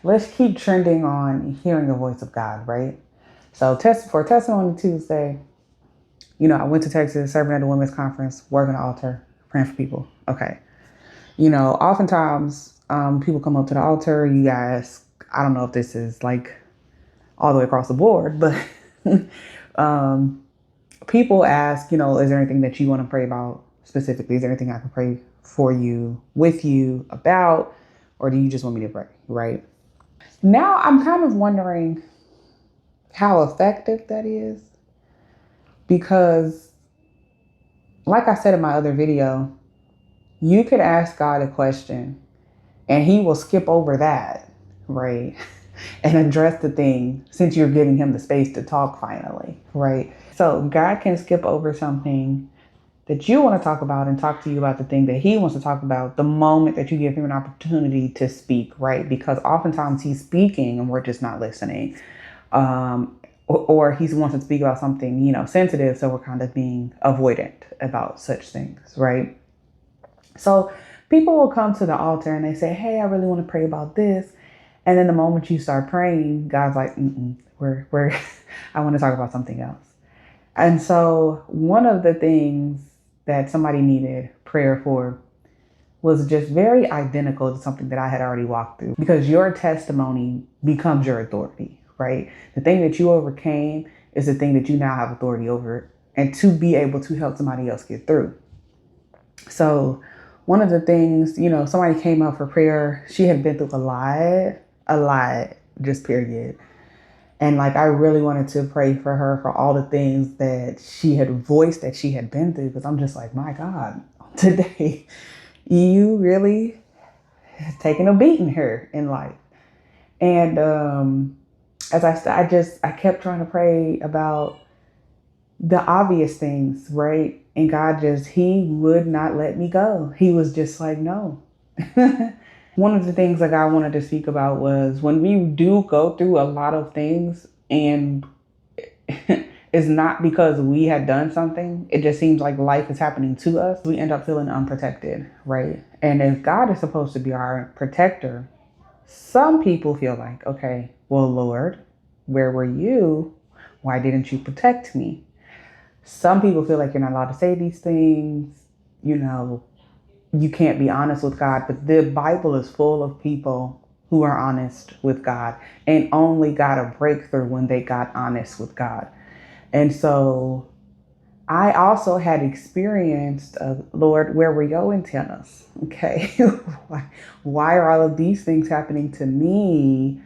let's keep trending on hearing the voice of God, right? So for Testimony Tuesday, I went to Texas, serving at the women's conference, working the altar, praying for people. Okay. Oftentimes people come up to the altar, you guys, I don't know if this is like all the way across the board, but people ask, is there anything that you want to pray about specifically? Is there anything I can pray for you, with you, about, or do you just want me to pray, right? Now I'm kind of wondering how effective that is, because like I said in my other video, you could ask God a question and he will skip over that, right? And address the thing since you're giving him the space to talk finally, right? So God can skip over something that you want to talk about and talk to you about the thing that he wants to talk about the moment that you give him an opportunity to speak, right? Because oftentimes he's speaking and we're just not listening. Or he wants to speak about something, sensitive. So we're kind of being avoidant about such things, right? So people will come to the altar and they say, hey, I really want to pray about this. And then the moment you start praying, God's like, we're I want to talk about something else. And so one of the things that somebody needed prayer for was just very identical to something that I had already walked through, because your testimony becomes your authority, right? The thing that you overcame is the thing that you now have authority over, and to be able to help somebody else get through. So one of the things, somebody came up for prayer. She had been through a lot, just period. And like, I really wanted to pray for her for all the things that she had voiced that she had been through. Because I'm just like, my God, today, you really taking a beating here in life. And as I kept trying to pray about the obvious things, right? And God he would not let me go. He was just like, no. One of the things that I wanted to speak about was when we do go through a lot of things and it's not because we had done something. It just seems like life is happening to us. We end up feeling unprotected, right? And if God is supposed to be our protector, some people feel like, okay, well, Lord, where were you? Why didn't you protect me? Some people feel like you're not allowed to say these things, you can't be honest with God, but the Bible is full of people who are honest with God and only got a breakthrough when they got honest with God. And so I also had experienced, Lord, where were your antennas? Okay. Why are all of these things happening to me?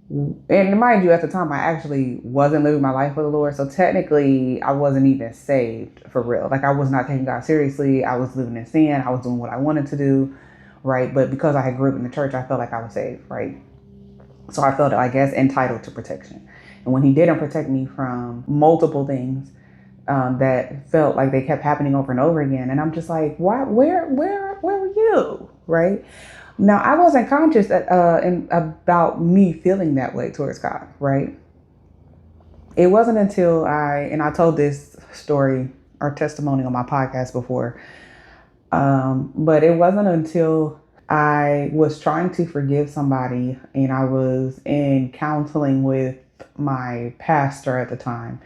And mind you, at the time, I actually wasn't living my life with the Lord. So technically, I wasn't even saved for real. Like, I was not taking God seriously. I was living in sin. I was doing what I wanted to do, right? But because I had grew up in the church, I felt like I was saved, right? So I felt, I guess, entitled to protection. And when he didn't protect me from multiple things that felt like they kept happening over and over again, and I'm just like, why? Where were you, right? Now, I wasn't conscious about me feeling that way towards God, right? It wasn't until I told this story or testimony on my podcast before, but it wasn't until I was trying to forgive somebody and I was in counseling with my pastor at the time.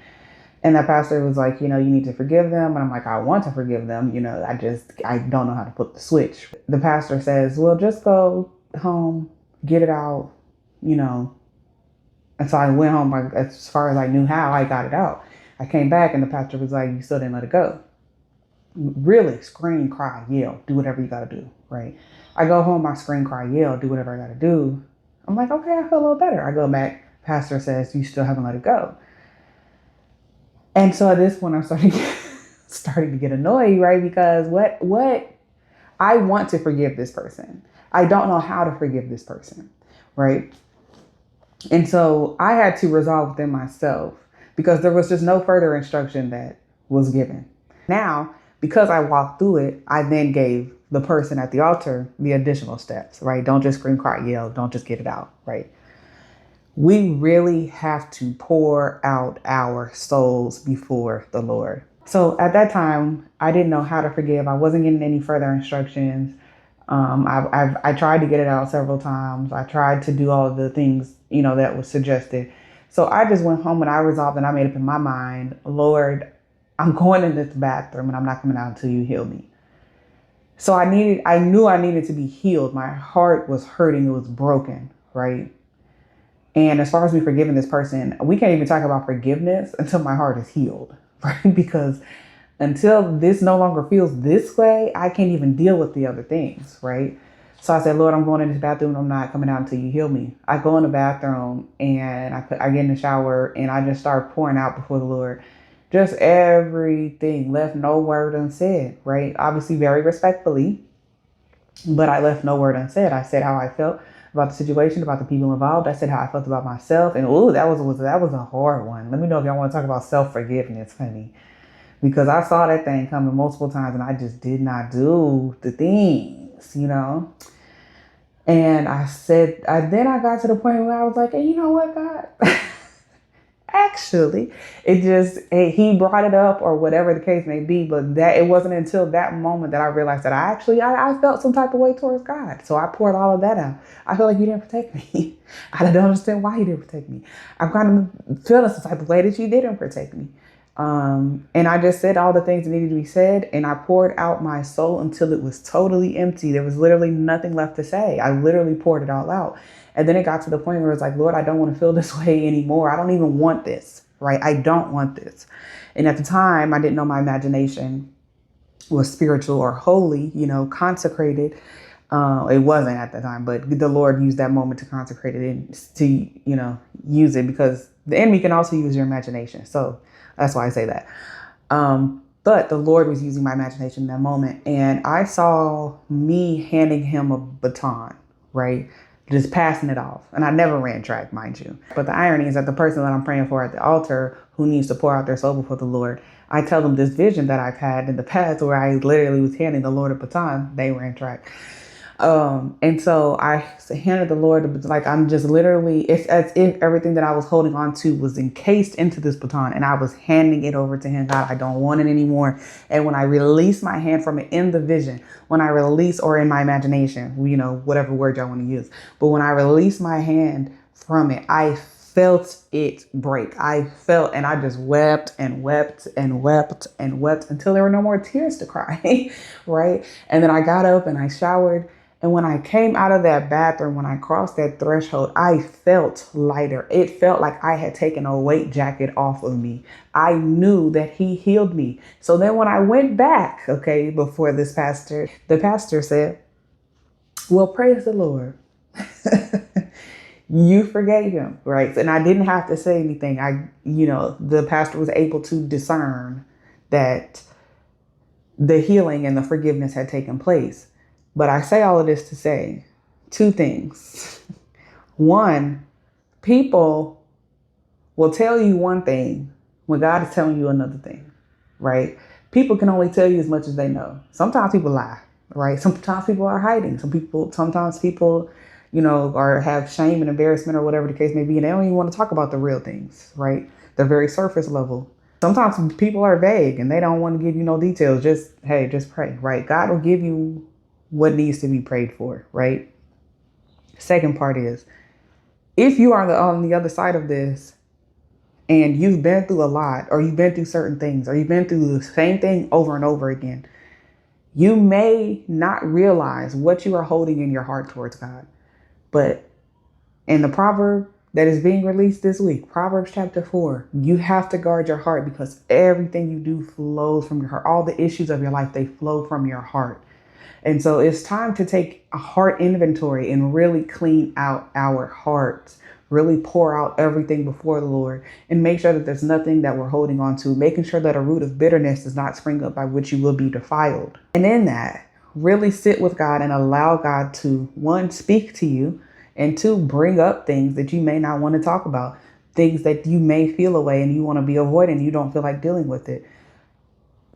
And that pastor was like, you need to forgive them. And I'm like, I want to forgive them. I don't know how to flip the switch. The pastor says, well, just go home, get it out, And so I went home, as far as I knew how, I got it out. I came back and the pastor was like, you still didn't let it go. Really scream, cry, yell, do whatever you got to do, right? I go home, I scream, cry, yell, do whatever I got to do. I'm like, okay, I feel a little better. I go back, pastor says, you still haven't let it go. And so at this point, I'm starting to get annoyed, right? Because what I want to forgive this person. I don't know how to forgive this person, right? And so I had to resolve within myself because there was just no further instruction that was given. Now, because I walked through it, I then gave the person at the altar the additional steps, right? Don't just scream, cry, yell. Don't just get it out, right? We really have to pour out our souls before the Lord. So at that time, I didn't know how to forgive. I wasn't getting any further instructions. I tried to get it out several times. I tried to do all of the things, that was suggested. So I just went home and I resolved and I made up in my mind, Lord, I'm going in this bathroom and I'm not coming out until you heal me. So I knew I needed to be healed. My heart was hurting. It was broken, right? And as far as me forgiving this person, we can't even talk about forgiveness until my heart is healed, right? Because until this no longer feels this way, I can't even deal with the other things, right? So I said, Lord, I'm going in this bathroom. I'm not coming out until you heal me. I go in the bathroom and I get in the shower and I just start pouring out before the Lord. Just everything, left no word unsaid, right? Obviously very respectfully, but I left no word unsaid. I said how I felt about the situation, about the people involved. I said how I felt about myself. And that was a hard one. Let me know if y'all want to talk about self-forgiveness, honey. Because I saw that thing coming multiple times and I just did not do the things. And then I got to the point where I was like, hey, you know what, God? Actually, he brought it up or whatever the case may be, but that it wasn't until that moment that I realized that I felt some type of way towards God. So I poured all of that out. I feel like you didn't protect me. I don't understand why you didn't protect me. I'm kind of feeling some type of way that you didn't protect me. And I just said all the things that needed to be said, and I poured out my soul until it was totally empty. There was literally nothing left to say. I literally poured it all out. And then it got to the point where it's like, Lord, I don't want to feel this way anymore. I don't even want this, right? I don't want this. And at the time, I didn't know my imagination was spiritual or holy, consecrated. It wasn't at the time, but the Lord used that moment to consecrate it and to, use it, because the enemy can also use your imagination. So that's why I say that. But the Lord was using my imagination in that moment. And I saw me handing him a baton, right? Just passing it off. And I never ran track, mind you. But the irony is that the person that I'm praying for at the altar who needs to pour out their soul before the Lord, I tell them this vision that I've had in the past where I literally was handing the Lord a baton. They ran track. And so I handed the Lord, like, I'm just literally, it's as if everything that I was holding on to was encased into this baton and I was handing it over to him. God, I don't want it anymore. And when I release my hand from it in the vision, when I release, or in my imagination, whatever word y'all want to use, but when I release my hand from it, I felt it break. I felt, and I just wept and wept and wept and wept until there were no more tears to cry. Right. And then I got up and I showered. And when I came out of that bathroom, when I crossed that threshold, I felt lighter. It felt like I had taken a weight jacket off of me. I knew that he healed me. So then when I went back, before the pastor said, well, praise the Lord. You forgave him, right? And I didn't have to say anything. The pastor was able to discern that the healing and the forgiveness had taken place. But I say all of this to say two things. One, people will tell you one thing when God is telling you another thing, right? People can only tell you as much as they know. Sometimes people lie, right? Sometimes people are hiding. Sometimes people, or have shame and embarrassment or whatever the case may be, and they don't even want to talk about the real things, right? The very surface level. Sometimes people are vague and they don't want to give you no details. Just pray, right? God will give you what needs to be prayed for, right? Second part is, if you are on the other side of this and you've been through a lot, or you've been through certain things, or you've been through the same thing over and over again, you may not realize what you are holding in your heart towards God. But in the proverb that is being released this week, Proverbs chapter 4, you have to guard your heart, because everything you do flows from your heart. All the issues of your life, they flow from your heart. And so it's time to take a heart inventory and really clean out our hearts, really pour out everything before the Lord, and make sure that there's nothing that we're holding on to, making sure that a root of bitterness does not spring up by which you will be defiled. And in that, really sit with God and allow God to, one, speak to you, and two, bring up things that you may not want to talk about, things that you may feel away and you want to be avoiding, you don't feel like dealing with it.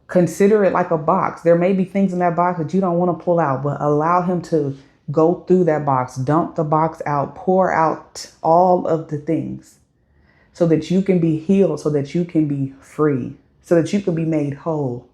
Consider it like a box. There may be things in that box that you don't want to pull out, but allow him to go through that box, dump the box out, pour out all of the things so that you can be healed, so that you can be free, so that you can be made whole.